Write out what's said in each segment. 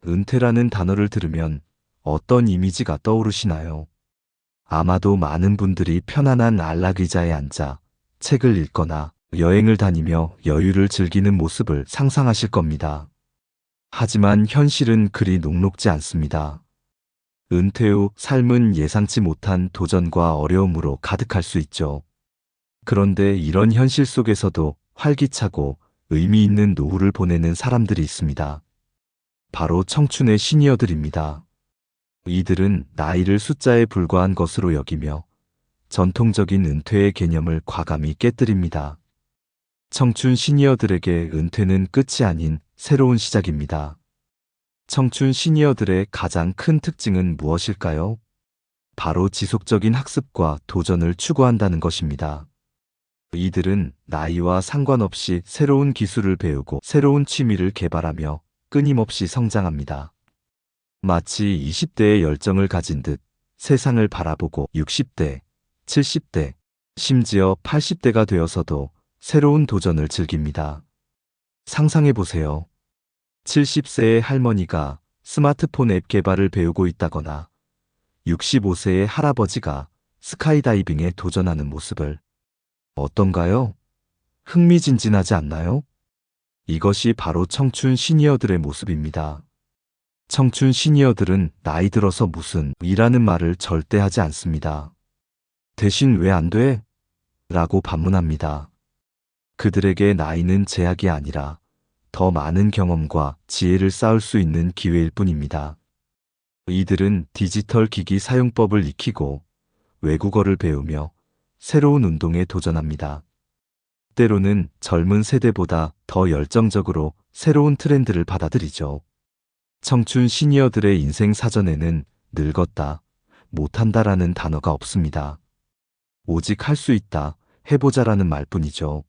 은퇴라는 단어를 들으면 어떤 이미지가 떠오르시나요? 아마도 많은 분들이 편안한 안락의자에 앉아 책을 읽거나 여행을 다니며 여유를 즐기는 모습을 상상하실 겁니다. 하지만 현실은 그리 녹록지 않습니다. 은퇴 후 삶은 예상치 못한 도전과 어려움으로 가득할 수 있죠. 그런데 이런 현실 속에서도 활기차고 의미 있는 노후를 보내는 사람들이 있습니다. 바로 청춘의 시니어들입니다. 이들은 나이를 숫자에 불과한 것으로 여기며 전통적인 은퇴의 개념을 과감히 깨뜨립니다. 청춘 시니어들에게 은퇴는 끝이 아닌 새로운 시작입니다. 청춘 시니어들의 가장 큰 특징은 무엇일까요? 바로 지속적인 학습과 도전을 추구한다는 것입니다. 이들은 나이와 상관없이 새로운 기술을 배우고 새로운 취미를 개발하며 끊임없이 성장합니다. 마치 20대의 열정을 가진 듯 세상을 바라보고 60대, 70대, 심지어 80대가 되어서도 새로운 도전을 즐깁니다. 상상해 보세요. 70세의 할머니가 스마트폰 앱 개발을 배우고 있다거나 65세의 할아버지가 스카이다이빙에 도전하는 모습을. 어떤가요? 흥미진진하지 않나요? 이것이 바로 청춘 시니어들의 모습입니다. 청춘 시니어들은 나이 들어서 무슨 이라는 말을 절대 하지 않습니다. 대신 왜 안 돼? 라고 반문합니다. 그들에게 나이는 제약이 아니라 더 많은 경험과 지혜를 쌓을 수 있는 기회일 뿐입니다. 이들은 디지털 기기 사용법을 익히고 외국어를 배우며 새로운 운동에 도전합니다. 때로는 젊은 세대보다 더 열정적으로 새로운 트렌드를 받아들이죠. 청춘 시니어들의 인생 사전에는 늙었다, 못한다라는 단어가 없습니다. 오직 할 수 있다, 해보자라는 말뿐이죠.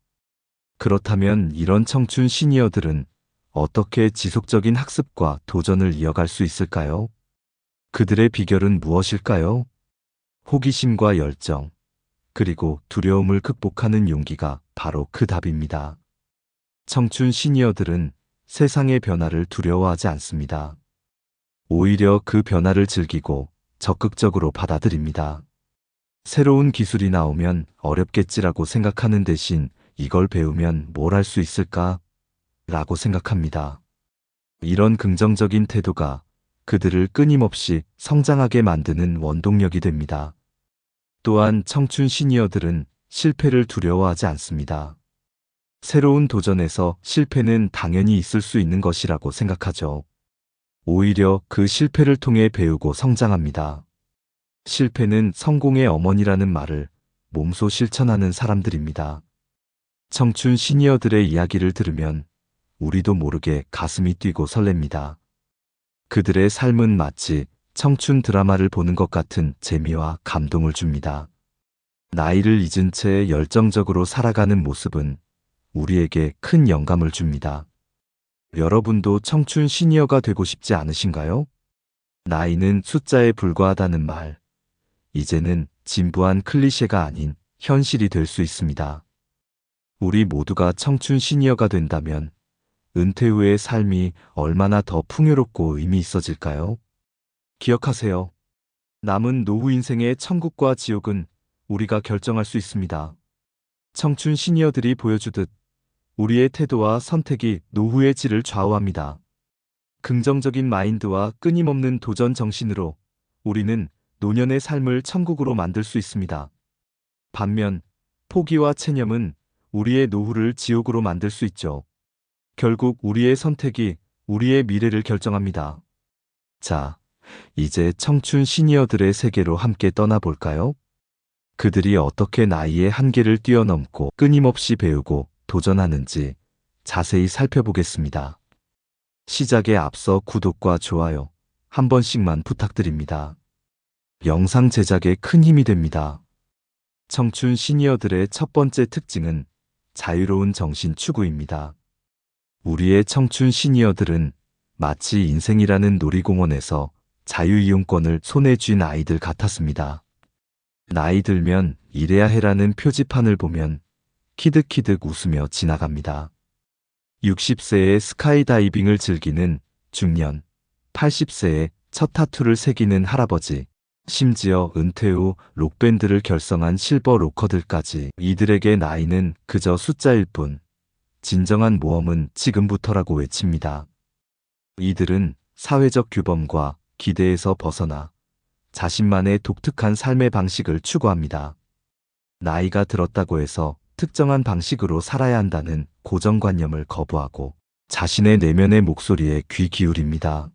그렇다면 이런 청춘 시니어들은 어떻게 지속적인 학습과 도전을 이어갈 수 있을까요? 그들의 비결은 무엇일까요? 호기심과 열정, 그리고 두려움을 극복하는 용기가 바로 그 답입니다. 청춘 시니어들은 세상의 변화를 두려워하지 않습니다. 오히려 그 변화를 즐기고 적극적으로 받아들입니다. 새로운 기술이 나오면 어렵겠지라고 생각하는 대신 이걸 배우면 뭘 할 수 있을까? 라고 생각합니다. 이런 긍정적인 태도가 그들을 끊임없이 성장하게 만드는 원동력이 됩니다. 또한 청춘 시니어들은 실패를 두려워하지 않습니다. 새로운 도전에서 실패는 당연히 있을 수 있는 것이라고 생각하죠. 오히려 그 실패를 통해 배우고 성장합니다. 실패는 성공의 어머니라는 말을 몸소 실천하는 사람들입니다. 청춘 시니어들의 이야기를 들으면 우리도 모르게 가슴이 뛰고 설렙니다. 그들의 삶은 마치 청춘 드라마를 보는 것 같은 재미와 감동을 줍니다. 나이를 잊은 채 열정적으로 살아가는 모습은 우리에게 큰 영감을 줍니다. 여러분도 청춘 시니어가 되고 싶지 않으신가요? 나이는 숫자에 불과하다는 말, 이제는 진부한 클리셰가 아닌 현실이 될 수 있습니다. 우리 모두가 청춘 시니어가 된다면 은퇴 후의 삶이 얼마나 더 풍요롭고 의미 있어질까요? 기억하세요. 남은 노후 인생의 천국과 지옥은 우리가 결정할 수 있습니다. 청춘 시니어들이 보여주듯 우리의 태도와 선택이 노후의 질을 좌우합니다. 긍정적인 마인드와 끊임없는 도전 정신으로 우리는 노년의 삶을 천국으로 만들 수 있습니다. 반면 포기와 체념은 우리의 노후를 지옥으로 만들 수 있죠. 결국 우리의 선택이 우리의 미래를 결정합니다. 자, 이제 청춘 시니어들의 세계로 함께 떠나볼까요? 그들이 어떻게 나이의 한계를 뛰어넘고 끊임없이 배우고 도전하는지 자세히 살펴보겠습니다. 시작에 앞서 구독과 좋아요 한 번씩만 부탁드립니다. 영상 제작에 큰 힘이 됩니다. 청춘 시니어들의 첫 번째 특징은 자유로운 정신 추구입니다. 우리의 청춘 시니어들은 마치 인생이라는 놀이공원에서 자유이용권을 손에 쥔 아이들 같았습니다. 나이 들면 이래야 해라는 표지판을 보면 키득키득 웃으며 지나갑니다. 60세에 스카이다이빙을 즐기는 중년, 80세에 첫 타투를 새기는 할아버지, 심지어 은퇴 후 록밴드를 결성한 실버 로커들까지 이들에게 나이는 그저 숫자일 뿐, 진정한 모험은 지금부터라고 외칩니다. 이들은 사회적 규범과 기대에서 벗어나 자신만의 독특한 삶의 방식을 추구합니다. 나이가 들었다고 해서 특정한 방식으로 살아야 한다는 고정관념을 거부하고 자신의 내면의 목소리에 귀 기울입니다.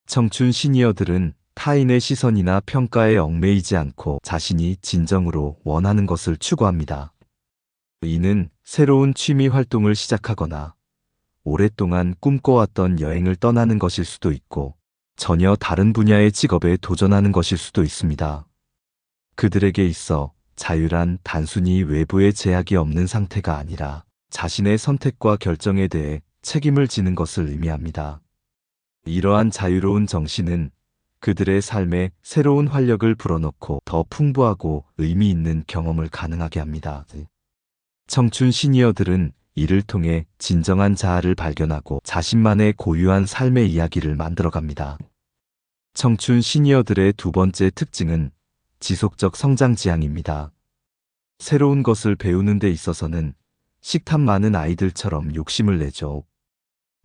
청춘 시니어들은 타인의 시선이나 평가에 얽매이지 않고 자신이 진정으로 원하는 것을 추구합니다. 이는 새로운 취미 활동을 시작하거나 오랫동안 꿈꿔왔던 여행을 떠나는 것일 수도 있고 전혀 다른 분야의 직업에 도전하는 것일 수도 있습니다. 그들에게 있어 자유란 단순히 외부의 제약이 없는 상태가 아니라 자신의 선택과 결정에 대해 책임을 지는 것을 의미합니다. 이러한 자유로운 정신은 그들의 삶에 새로운 활력을 불어넣고 더 풍부하고 의미 있는 경험을 가능하게 합니다. 청춘 시니어들은 이를 통해 진정한 자아를 발견하고 자신만의 고유한 삶의 이야기를 만들어갑니다. 청춘 시니어들의 두 번째 특징은 지속적 성장 지향입니다. 새로운 것을 배우는 데 있어서는 식탐 많은 아이들처럼 욕심을 내죠.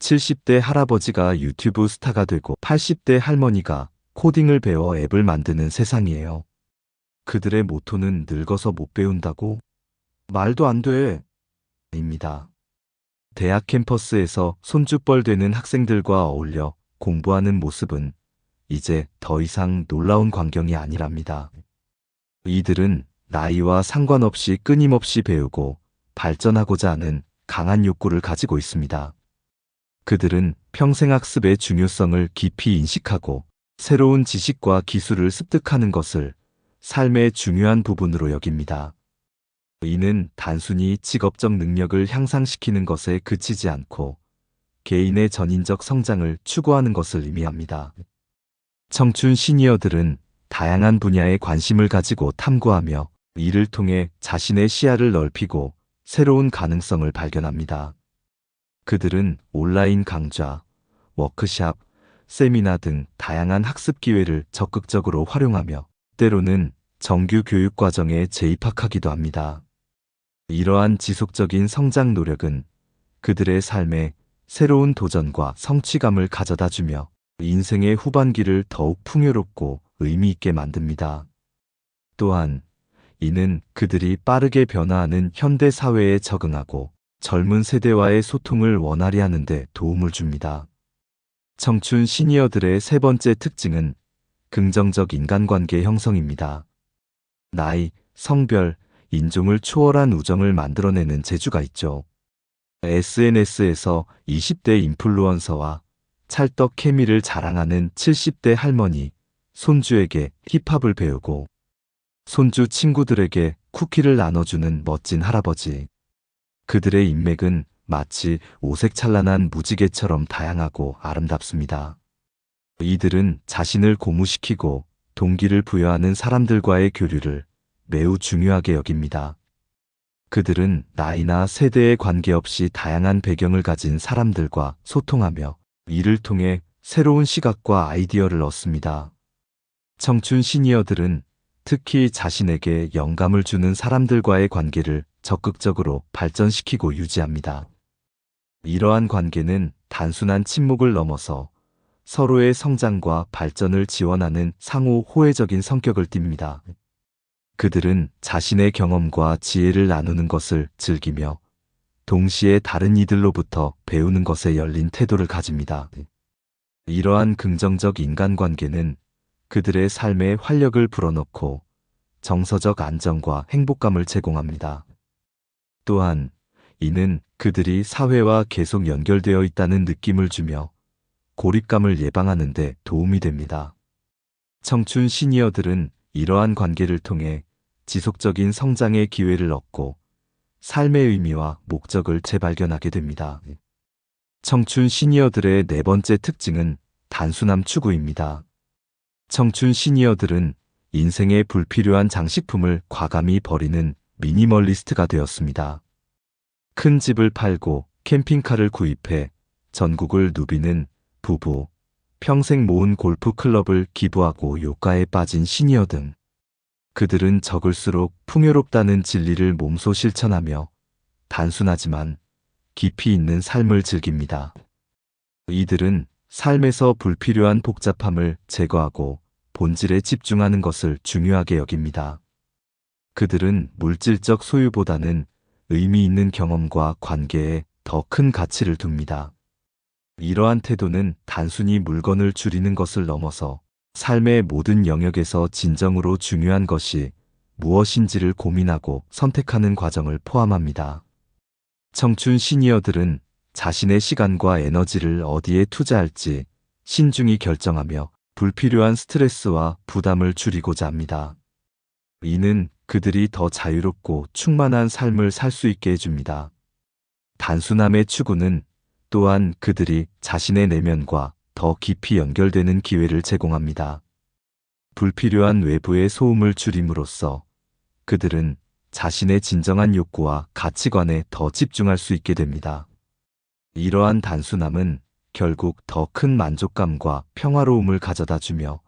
70대 할아버지가 유튜브 스타가 되고 80대 할머니가 코딩을 배워 앱을 만드는 세상이에요. 그들의 모토는 늙어서 못 배운다고? 말도 안 돼. 입니다. 대학 캠퍼스에서 손주뻘 되는 학생들과 어울려 공부하는 모습은 이제 더 이상 놀라운 광경이 아니랍니다. 이들은 나이와 상관없이 끊임없이 배우고 발전하고자 하는 강한 욕구를 가지고 있습니다. 그들은 평생학습의 중요성을 깊이 인식하고 새로운 지식과 기술을 습득하는 것을 삶의 중요한 부분으로 여깁니다. 이는 단순히 직업적 능력을 향상시키는 것에 그치지 않고 개인의 전인적 성장을 추구하는 것을 의미합니다. 청춘 시니어들은 다양한 분야에 관심을 가지고 탐구하며 이를 통해 자신의 시야를 넓히고 새로운 가능성을 발견합니다. 그들은 온라인 강좌, 워크샵, 세미나 등 다양한 학습 기회를 적극적으로 활용하며 때로는 정규 교육 과정에 재입학하기도 합니다. 이러한 지속적인 성장 노력은 그들의 삶에 새로운 도전과 성취감을 가져다 주며 인생의 후반기를 더욱 풍요롭고 의미 있게 만듭니다. 또한 이는 그들이 빠르게 변화하는 현대 사회에 적응하고 젊은 세대와의 소통을 원활히 하는 데 도움을 줍니다. 청춘 시니어들의 세 번째 특징은 긍정적 인간관계 형성입니다. 나이, 성별, 인종을 초월한 우정을 만들어내는 재주가 있죠. SNS에서 20대 인플루언서와 찰떡 케미를 자랑하는 70대 할머니, 손주에게 힙합을 배우고 손주 친구들에게 쿠키를 나눠주는 멋진 할아버지. 그들의 인맥은 마치 오색찬란한 무지개처럼 다양하고 아름답습니다. 이들은 자신을 고무시키고 동기를 부여하는 사람들과의 교류를 매우 중요하게 여깁니다. 그들은 나이나 세대에 관계없이 다양한 배경을 가진 사람들과 소통하며 이를 통해 새로운 시각과 아이디어를 얻습니다. 청춘 시니어들은 특히 자신에게 영감을 주는 사람들과의 관계를 적극적으로 발전시키고 유지합니다. 이러한 관계는 단순한 친목을 넘어서 서로의 성장과 발전을 지원하는 상호 호혜적인 성격을 띱니다. 그들은 자신의 경험과 지혜를 나누는 것을 즐기며 동시에 다른 이들로부터 배우는 것에 열린 태도를 가집니다. 이러한 긍정적 인간관계는 그들의 삶에 활력을 불어넣고 정서적 안정과 행복감을 제공합니다. 또한 이는 그들이 사회와 계속 연결되어 있다는 느낌을 주며 고립감을 예방하는 데 도움이 됩니다. 청춘 시니어들은 이러한 관계를 통해 지속적인 성장의 기회를 얻고 삶의 의미와 목적을 재발견하게 됩니다. 청춘 시니어들의 네 번째 특징은 단순함 추구입니다. 청춘 시니어들은 인생의 불필요한 장식품을 과감히 버리는 미니멀리스트가 되었습니다. 큰 집을 팔고 캠핑카를 구입해 전국을 누비는 부부, 평생 모은 골프 클럽을 기부하고 요가에 빠진 시니어 등 그들은 적을수록 풍요롭다는 진리를 몸소 실천하며 단순하지만 깊이 있는 삶을 즐깁니다. 이들은 삶에서 불필요한 복잡함을 제거하고 본질에 집중하는 것을 중요하게 여깁니다. 그들은 물질적 소유보다는 의미 있는 경험과 관계에 더 큰 가치를 둡니다. 이러한 태도는 단순히 물건을 줄이는 것을 넘어서 삶의 모든 영역에서 진정으로 중요한 것이 무엇인지를 고민하고 선택하는 과정을 포함합니다. 청춘 시니어들은 자신의 시간과 에너지를 어디에 투자할지 신중히 결정하며 불필요한 스트레스와 부담을 줄이고자 합니다. 이는 그들이 더 자유롭고 충만한 삶을 살 수 있게 해줍니다. 단순함의 추구는 또한 그들이 자신의 내면과 더 깊이 연결되는 기회를 제공합니다. 불필요한 외부의 소음을 줄임으로써 그들은 자신의 진정한 욕구와 가치관에 더 집중할 수 있게 됩니다. 이러한 단순함은 결국 더 큰 만족감과 평화로움을 가져다 주며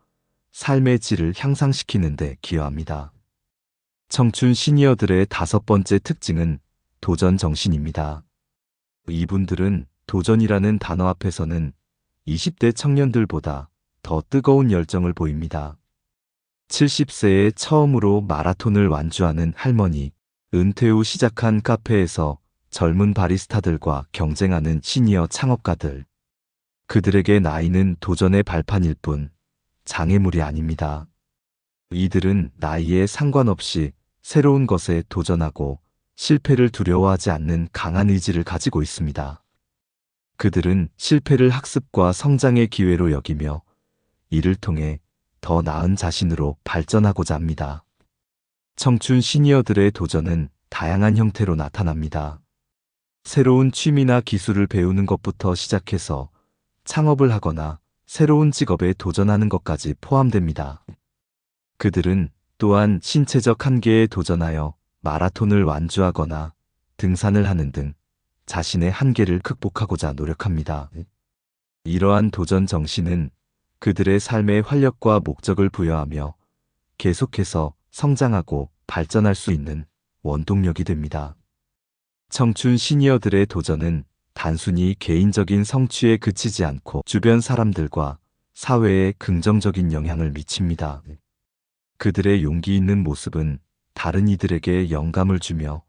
삶의 질을 향상시키는 데 기여합니다. 청춘 시니어들의 5번째 특징은 도전 정신입니다. 이분들은 도전이라는 단어 앞에서는 20대 청년들보다 더 뜨거운 열정을 보입니다. 70세에 처음으로 마라톤을 완주하는 할머니, 은퇴 후 시작한 카페에서 젊은 바리스타들과 경쟁하는 시니어 창업가들. 그들에게 나이는 도전의 발판일 뿐 장애물이 아닙니다. 이들은 나이에 상관없이 새로운 것에 도전하고 실패를 두려워하지 않는 강한 의지를 가지고 있습니다. 그들은 실패를 학습과 성장의 기회로 여기며 이를 통해 더 나은 자신으로 발전하고자 합니다. 청춘 시니어들의 도전은 다양한 형태로 나타납니다. 새로운 취미나 기술을 배우는 것부터 시작해서 창업을 하거나 새로운 직업에 도전하는 것까지 포함됩니다. 그들은 또한 신체적 한계에 도전하여 마라톤을 완주하거나 등산을 하는 등 자신의 한계를 극복하고자 노력합니다. 이러한 도전 정신은 그들의 삶에 활력과 목적을 부여하며 계속해서 성장하고 발전할 수 있는 원동력이 됩니다. 청춘 시니어들의 도전은 단순히 개인적인 성취에 그치지 않고 주변 사람들과 사회에 긍정적인 영향을 미칩니다. 그들의 용기 있는 모습은 다른 이들에게 영감을 주며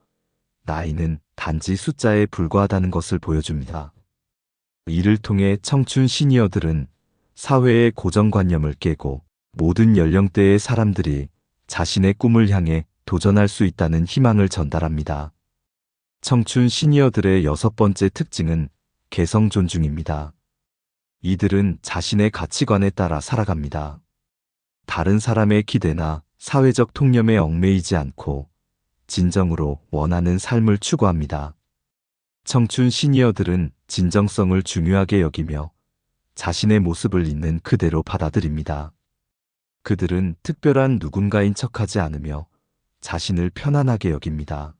나이는 단지 숫자에 불과하다는 것을 보여줍니다. 이를 통해 청춘 시니어들은 사회의 고정관념을 깨고 모든 연령대의 사람들이 자신의 꿈을 향해 도전할 수 있다는 희망을 전달합니다. 청춘 시니어들의 6번째 특징은 개성 존중입니다. 이들은 자신의 가치관에 따라 살아갑니다. 다른 사람의 기대나 사회적 통념에 얽매이지 않고 진정으로 원하는 삶을 추구합니다. 청춘 시니어들은 진정성을 중요하게 여기며 자신의 모습을 있는 그대로 받아들입니다. 그들은 특별한 누군가인 척하지 않으며 자신을 편안하게 여깁니다.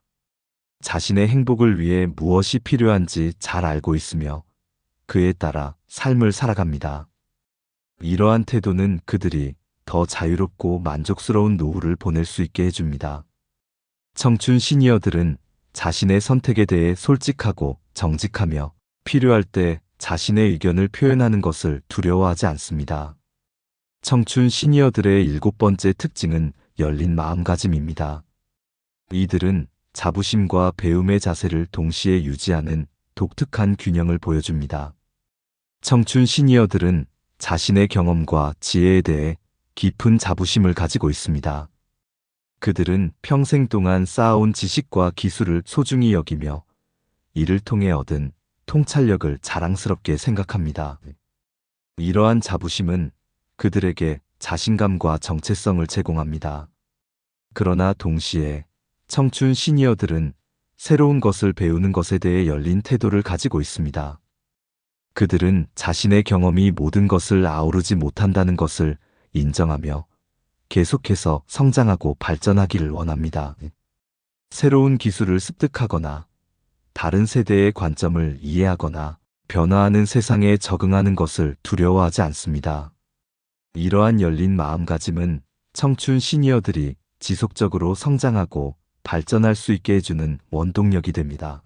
자신의 행복을 위해 무엇이 필요한지 잘 알고 있으며 그에 따라 삶을 살아갑니다. 이러한 태도는 그들이 더 자유롭고 만족스러운 노후를 보낼 수 있게 해줍니다. 청춘 시니어들은 자신의 선택에 대해 솔직하고 정직하며 필요할 때 자신의 의견을 표현하는 것을 두려워하지 않습니다. 청춘 시니어들의 7번째 특징은 열린 마음가짐입니다. 이들은 자부심과 배움의 자세를 동시에 유지하는 독특한 균형을 보여줍니다. 청춘 시니어들은 자신의 경험과 지혜에 대해 깊은 자부심을 가지고 있습니다. 그들은 평생 동안 쌓아온 지식과 기술을 소중히 여기며 이를 통해 얻은 통찰력을 자랑스럽게 생각합니다. 이러한 자부심은 그들에게 자신감과 정체성을 제공합니다. 그러나 동시에 청춘 시니어들은 새로운 것을 배우는 것에 대해 열린 태도를 가지고 있습니다. 그들은 자신의 경험이 모든 것을 아우르지 못한다는 것을 인정하며 계속해서 성장하고 발전하기를 원합니다. 새로운 기술을 습득하거나 다른 세대의 관점을 이해하거나 변화하는 세상에 적응하는 것을 두려워하지 않습니다. 이러한 열린 마음가짐은 청춘 시니어들이 지속적으로 성장하고 발전할 수 있게 해주는 원동력이 됩니다.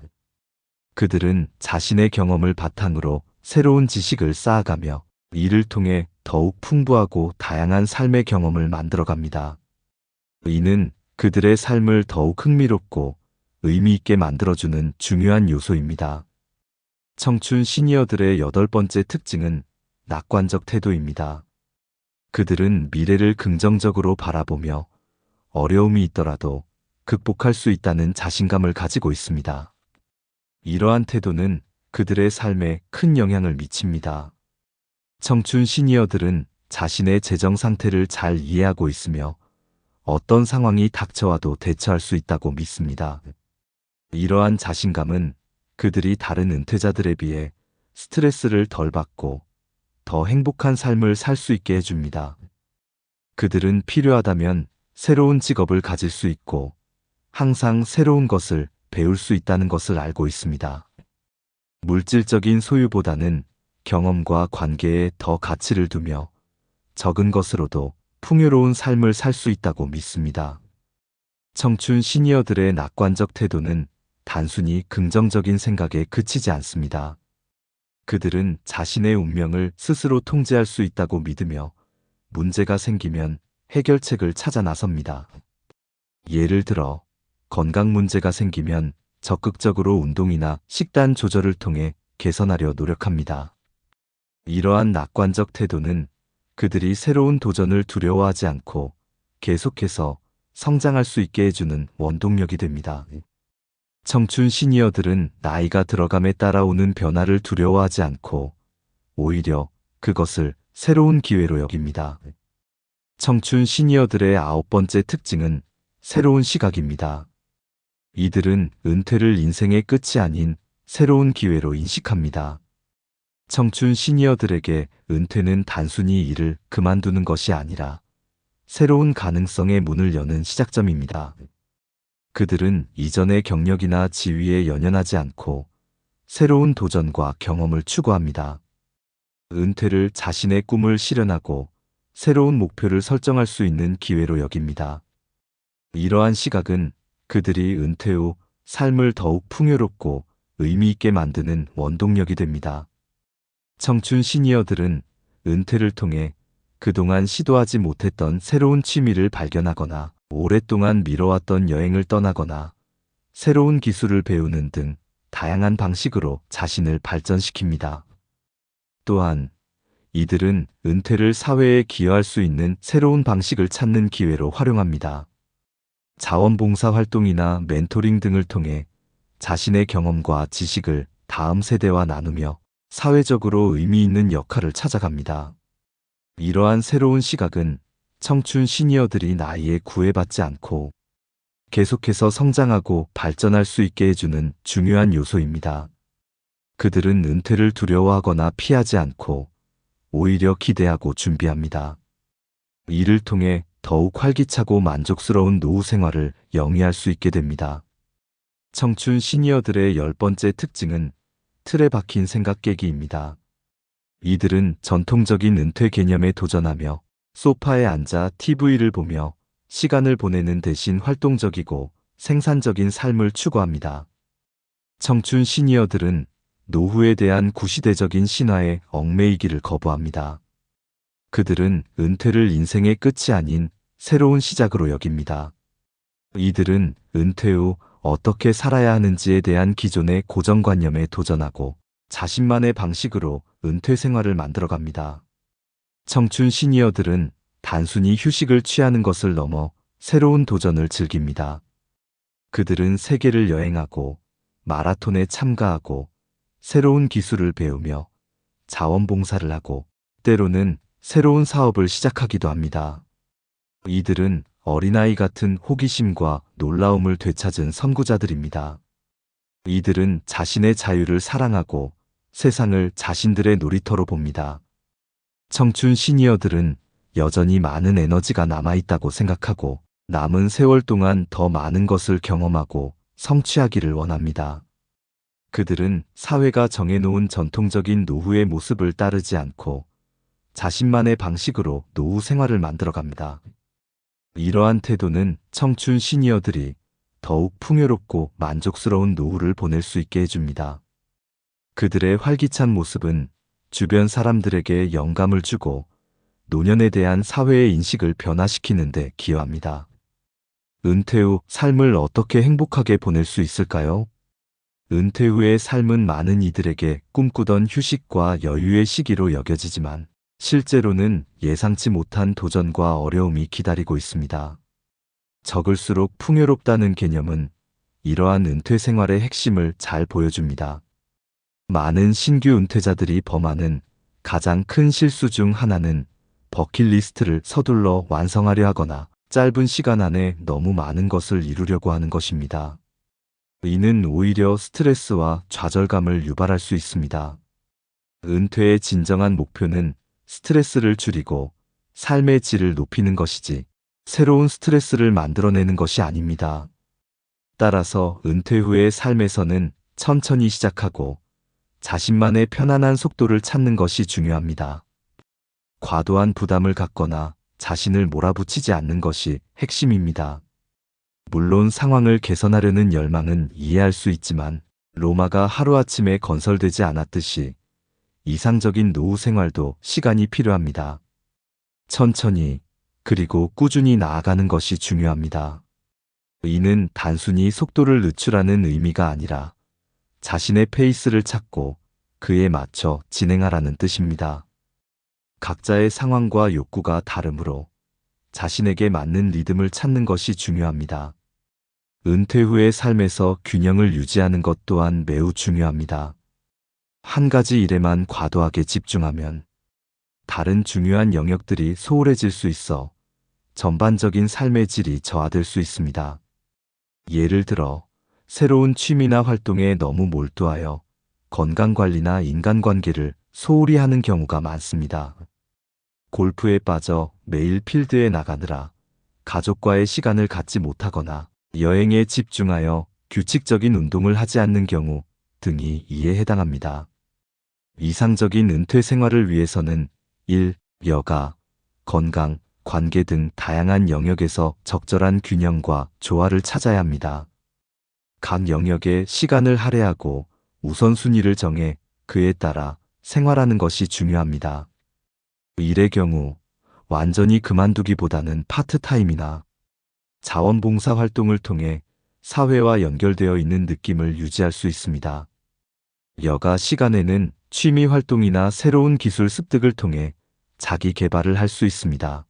그들은 자신의 경험을 바탕으로 새로운 지식을 쌓아가며 이를 통해 더욱 풍부하고 다양한 삶의 경험을 만들어갑니다. 이는 그들의 삶을 더욱 흥미롭고 의미 있게 만들어주는 중요한 요소입니다. 청춘 시니어들의 8번째 특징은 낙관적 태도입니다. 그들은 미래를 긍정적으로 바라보며 어려움이 있더라도 극복할 수 있다는 자신감을 가지고 있습니다. 이러한 태도는 그들의 삶에 큰 영향을 미칩니다. 청춘 시니어들은 자신의 재정 상태를 잘 이해하고 있으며 어떤 상황이 닥쳐와도 대처할 수 있다고 믿습니다. 이러한 자신감은 그들이 다른 은퇴자들에 비해 스트레스를 덜 받고 더 행복한 삶을 살 수 있게 해줍니다. 그들은 필요하다면 새로운 직업을 가질 수 있고 항상 새로운 것을 배울 수 있다는 것을 알고 있습니다. 물질적인 소유보다는 경험과 관계에 더 가치를 두며 적은 것으로도 풍요로운 삶을 살 수 있다고 믿습니다. 청춘 시니어들의 낙관적 태도는 단순히 긍정적인 생각에 그치지 않습니다. 그들은 자신의 운명을 스스로 통제할 수 있다고 믿으며 문제가 생기면 해결책을 찾아 나섭니다. 예를 들어 건강 문제가 생기면 적극적으로 운동이나 식단 조절을 통해 개선하려 노력합니다. 이러한 낙관적 태도는 그들이 새로운 도전을 두려워하지 않고 계속해서 성장할 수 있게 해주는 원동력이 됩니다. 청춘 시니어들은 나이가 들어감에 따라오는 변화를 두려워하지 않고 오히려 그것을 새로운 기회로 여깁니다. 청춘 시니어들의 9번째 특징은 새로운 시각입니다. 이들은 은퇴를 인생의 끝이 아닌 새로운 기회로 인식합니다. 청춘 시니어들에게 은퇴는 단순히 일을 그만두는 것이 아니라 새로운 가능성의 문을 여는 시작점입니다. 그들은 이전의 경력이나 지위에 연연하지 않고 새로운 도전과 경험을 추구합니다. 은퇴를 자신의 꿈을 실현하고 새로운 목표를 설정할 수 있는 기회로 여깁니다. 이러한 시각은 그들이 은퇴 후 삶을 더욱 풍요롭고 의미 있게 만드는 원동력이 됩니다. 청춘 시니어들은 은퇴를 통해 그동안 시도하지 못했던 새로운 취미를 발견하거나 오랫동안 미뤄왔던 여행을 떠나거나 새로운 기술을 배우는 등 다양한 방식으로 자신을 발전시킵니다. 또한 이들은 은퇴를 사회에 기여할 수 있는 새로운 방식을 찾는 기회로 활용합니다. 자원봉사 활동이나 멘토링 등을 통해 자신의 경험과 지식을 다음 세대와 나누며 사회적으로 의미 있는 역할을 찾아갑니다. 이러한 새로운 시각은 청춘 시니어들이 나이에 구애받지 않고 계속해서 성장하고 발전할 수 있게 해주는 중요한 요소입니다. 그들은 은퇴를 두려워하거나 피하지 않고 오히려 기대하고 준비합니다. 이를 통해 더욱 활기차고 만족스러운 노후 생활을 영위할 수 있게 됩니다. 청춘 시니어들의 10번째 특징은 틀에 박힌 생각 깨기입니다. 이들은 전통적인 은퇴 개념에 도전하며 소파에 앉아 TV를 보며 시간을 보내는 대신 활동적이고 생산적인 삶을 추구합니다. 청춘 시니어들은 노후에 대한 구시대적인 신화에 얽매이기를 거부합니다. 그들은 은퇴를 인생의 끝이 아닌 새로운 시작으로 여깁니다. 이들은 은퇴 후 어떻게 살아야 하는지에 대한 기존의 고정관념에 도전하고 자신만의 방식으로 은퇴 생활을 만들어갑니다. 청춘 시니어들은 단순히 휴식을 취하는 것을 넘어 새로운 도전을 즐깁니다. 그들은 세계를 여행하고 마라톤에 참가하고 새로운 기술을 배우며 자원봉사를 하고 때로는 새로운 사업을 시작하기도 합니다. 이들은 어린아이 같은 호기심과 놀라움을 되찾은 선구자들입니다. 이들은 자신의 자유를 사랑하고 세상을 자신들의 놀이터로 봅니다. 청춘 시니어들은 여전히 많은 에너지가 남아있다고 생각하고 남은 세월 동안 더 많은 것을 경험하고 성취하기를 원합니다. 그들은 사회가 정해놓은 전통적인 노후의 모습을 따르지 않고 자신만의 방식으로 노후 생활을 만들어갑니다. 이러한 태도는 청춘 시니어들이 더욱 풍요롭고 만족스러운 노후를 보낼 수 있게 해줍니다. 그들의 활기찬 모습은 주변 사람들에게 영감을 주고 노년에 대한 사회의 인식을 변화시키는 데 기여합니다. 은퇴 후 삶을 어떻게 행복하게 보낼 수 있을까요? 은퇴 후의 삶은 많은 이들에게 꿈꾸던 휴식과 여유의 시기로 여겨지지만 실제로는 예상치 못한 도전과 어려움이 기다리고 있습니다. 적을수록 풍요롭다는 개념은 이러한 은퇴 생활의 핵심을 잘 보여줍니다. 많은 신규 은퇴자들이 범하는 가장 큰 실수 중 하나는 버킷리스트를 서둘러 완성하려 하거나 짧은 시간 안에 너무 많은 것을 이루려고 하는 것입니다. 이는 오히려 스트레스와 좌절감을 유발할 수 있습니다. 은퇴의 진정한 목표는 스트레스를 줄이고 삶의 질을 높이는 것이지 새로운 스트레스를 만들어내는 것이 아닙니다. 따라서 은퇴 후의 삶에서는 천천히 시작하고 자신만의 편안한 속도를 찾는 것이 중요합니다. 과도한 부담을 갖거나 자신을 몰아붙이지 않는 것이 핵심입니다. 물론 상황을 개선하려는 열망은 이해할 수 있지만 로마가 하루아침에 건설되지 않았듯이 이상적인 노후 생활도 시간이 필요합니다. 천천히 그리고 꾸준히 나아가는 것이 중요합니다. 이는 단순히 속도를 늦추라는 의미가 아니라 자신의 페이스를 찾고 그에 맞춰 진행하라는 뜻입니다. 각자의 상황과 욕구가 다르므로 자신에게 맞는 리듬을 찾는 것이 중요합니다. 은퇴 후의 삶에서 균형을 유지하는 것 또한 매우 중요합니다. 한 가지 일에만 과도하게 집중하면 다른 중요한 영역들이 소홀해질 수 있어 전반적인 삶의 질이 저하될 수 있습니다. 예를 들어 새로운 취미나 활동에 너무 몰두하여 건강관리나 인간관계를 소홀히 하는 경우가 많습니다. 골프에 빠져 매일 필드에 나가느라 가족과의 시간을 갖지 못하거나 여행에 집중하여 규칙적인 운동을 하지 않는 경우 등이 이에 해당합니다. 이상적인 은퇴 생활을 위해서는 일, 여가, 건강, 관계 등 다양한 영역에서 적절한 균형과 조화를 찾아야 합니다. 각 영역에 시간을 할애하고 우선순위를 정해 그에 따라 생활하는 것이 중요합니다. 일의 경우 완전히 그만두기보다는 파트타임이나 자원봉사 활동을 통해 사회와 연결되어 있는 느낌을 유지할 수 있습니다. 여가 시간에는 취미 활동이나 새로운 기술 습득을 통해 자기 개발을 할 수 있습니다.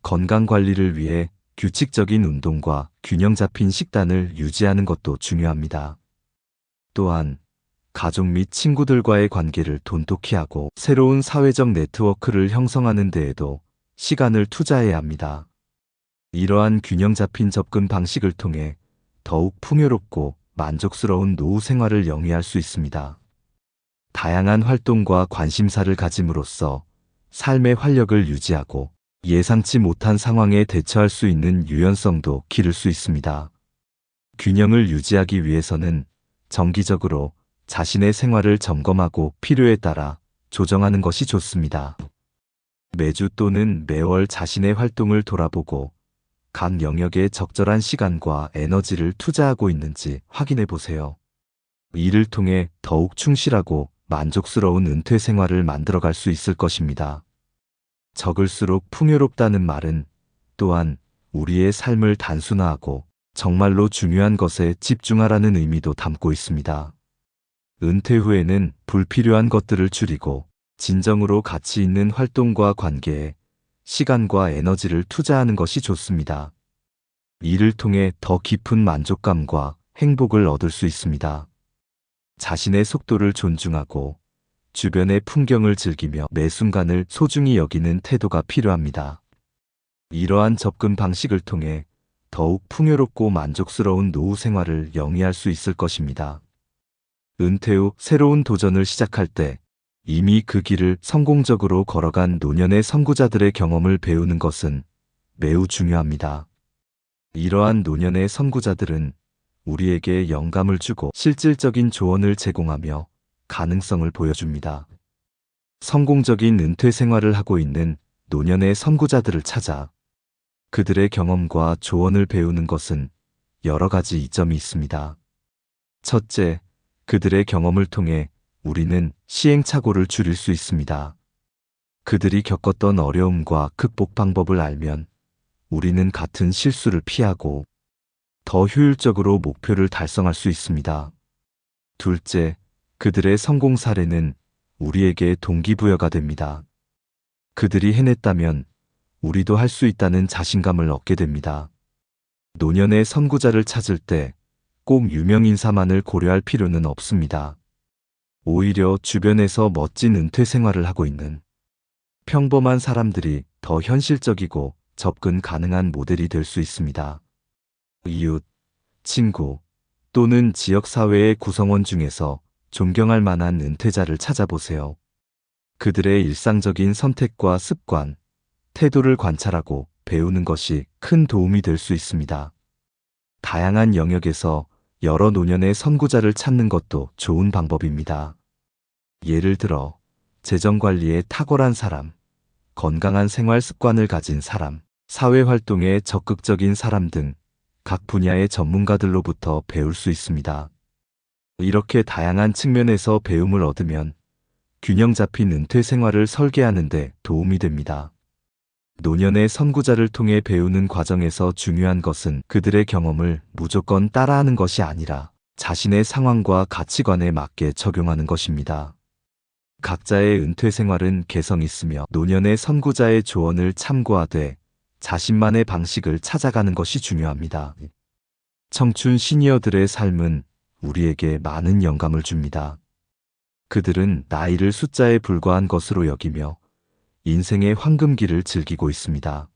건강 관리를 위해 규칙적인 운동과 균형 잡힌 식단을 유지하는 것도 중요합니다. 또한 가족 및 친구들과의 관계를 돈독히 하고 새로운 사회적 네트워크를 형성하는 데에도 시간을 투자해야 합니다. 이러한 균형 잡힌 접근 방식을 통해 더욱 풍요롭고 만족스러운 노후 생활을 영위할 수 있습니다. 다양한 활동과 관심사를 가짐으로써 삶의 활력을 유지하고 예상치 못한 상황에 대처할 수 있는 유연성도 기를 수 있습니다. 균형을 유지하기 위해서는 정기적으로 자신의 생활을 점검하고 필요에 따라 조정하는 것이 좋습니다. 매주 또는 매월 자신의 활동을 돌아보고 각 영역에 적절한 시간과 에너지를 투자하고 있는지 확인해 보세요. 이를 통해 더욱 충실하고 만족스러운 은퇴 생활을 만들어갈 수 있을 것입니다. 적을수록 풍요롭다는 말은 또한 우리의 삶을 단순화하고 정말로 중요한 것에 집중하라는 의미도 담고 있습니다. 은퇴 후에는 불필요한 것들을 줄이고 진정으로 가치 있는 활동과 관계에 시간과 에너지를 투자하는 것이 좋습니다. 이를 통해 더 깊은 만족감과 행복을 얻을 수 있습니다. 자신의 속도를 존중하고 주변의 풍경을 즐기며 매 순간을 소중히 여기는 태도가 필요합니다. 이러한 접근 방식을 통해 더욱 풍요롭고 만족스러운 노후 생활을 영위할 수 있을 것입니다. 은퇴 후 새로운 도전을 시작할 때 이미 그 길을 성공적으로 걸어간 노년의 선구자들의 경험을 배우는 것은 매우 중요합니다. 이러한 노년의 선구자들은 우리에게 영감을 주고 실질적인 조언을 제공하며 가능성을 보여줍니다. 성공적인 은퇴 생활을 하고 있는 노년의 선구자들을 찾아 그들의 경험과 조언을 배우는 것은 여러 가지 이점이 있습니다. 첫째, 그들의 경험을 통해 우리는 시행착오를 줄일 수 있습니다. 그들이 겪었던 어려움과 극복 방법을 알면 우리는 같은 실수를 피하고 더 효율적으로 목표를 달성할 수 있습니다. 둘째, 그들의 성공 사례는 우리에게 동기부여가 됩니다. 그들이 해냈다면 우리도 할 수 있다는 자신감을 얻게 됩니다. 노년의 선구자를 찾을 때 꼭 유명인사만을 고려할 필요는 없습니다. 오히려 주변에서 멋진 은퇴 생활을 하고 있는 평범한 사람들이 더 현실적이고 접근 가능한 모델이 될 수 있습니다. 이웃, 친구 또는 지역사회의 구성원 중에서 존경할 만한 은퇴자를 찾아보세요. 그들의 일상적인 선택과 습관, 태도를 관찰하고 배우는 것이 큰 도움이 될 수 있습니다. 다양한 영역에서 여러 노년의 선구자를 찾는 것도 좋은 방법입니다. 예를 들어, 재정관리에 탁월한 사람, 건강한 생활 습관을 가진 사람, 사회활동에 적극적인 사람 등 각 분야의 전문가들로부터 배울 수 있습니다. 이렇게 다양한 측면에서 배움을 얻으면 균형 잡힌 은퇴 생활을 설계하는 데 도움이 됩니다. 노년의 선구자를 통해 배우는 과정에서 중요한 것은 그들의 경험을 무조건 따라하는 것이 아니라 자신의 상황과 가치관에 맞게 적용하는 것입니다. 각자의 은퇴 생활은 개성 있으며 노년의 선구자의 조언을 참고하되 자신만의 방식을 찾아가는 것이 중요합니다. 청춘 시니어들의 삶은 우리에게 많은 영감을 줍니다. 그들은 나이를 숫자에 불과한 것으로 여기며 인생의 황금기를 즐기고 있습니다.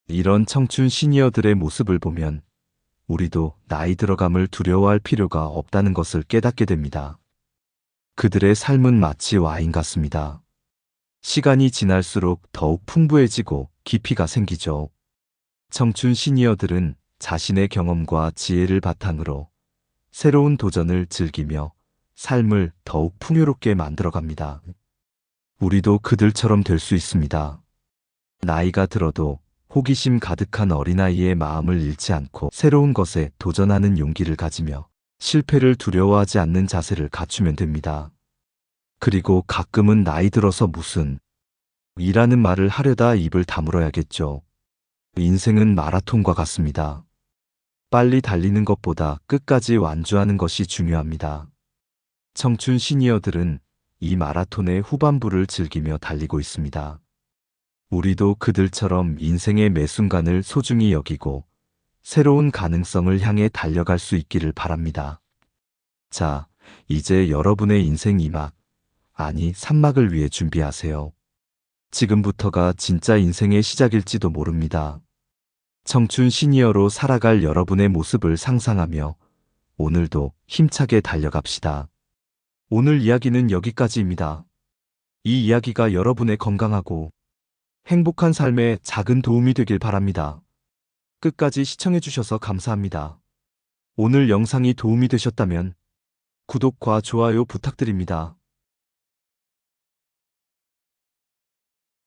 이런 청춘 시니어들의 모습을 보면 우리도 나이 들어감을 두려워할 필요가 없다는 것을 깨닫게 됩니다. 그들의 삶은 마치 와인 같습니다. 시간이 지날수록 더욱 풍부해지고 깊이가 생기죠. 청춘 시니어들은 자신의 경험과 지혜를 바탕으로 새로운 도전을 즐기며 삶을 더욱 풍요롭게 만들어갑니다. 우리도 그들처럼 될 수 있습니다. 나이가 들어도 호기심 가득한 어린아이의 마음을 잃지 않고 새로운 것에 도전하는 용기를 가지며 실패를 두려워하지 않는 자세를 갖추면 됩니다. 그리고 가끔은 나이 들어서 무슨 이라는 말을 하려다 입을 다물어야겠죠. 인생은 마라톤과 같습니다. 빨리 달리는 것보다 끝까지 완주하는 것이 중요합니다. 청춘 시니어들은 이 마라톤의 후반부를 즐기며 달리고 있습니다. 우리도 그들처럼 인생의 매 순간을 소중히 여기고 새로운 가능성을 향해 달려갈 수 있기를 바랍니다. 자, 이제 여러분의 인생 2막, 아니 3막을 위해 준비하세요. 지금부터가 진짜 인생의 시작일지도 모릅니다. 청춘 시니어로 살아갈 여러분의 모습을 상상하며 오늘도 힘차게 달려갑시다. 오늘 이야기는 여기까지입니다. 이 이야기가 여러분의 건강하고 행복한 삶에 작은 도움이 되길 바랍니다. 끝까지 시청해주셔서 감사합니다. 오늘 영상이 도움이 되셨다면 구독과 좋아요 부탁드립니다.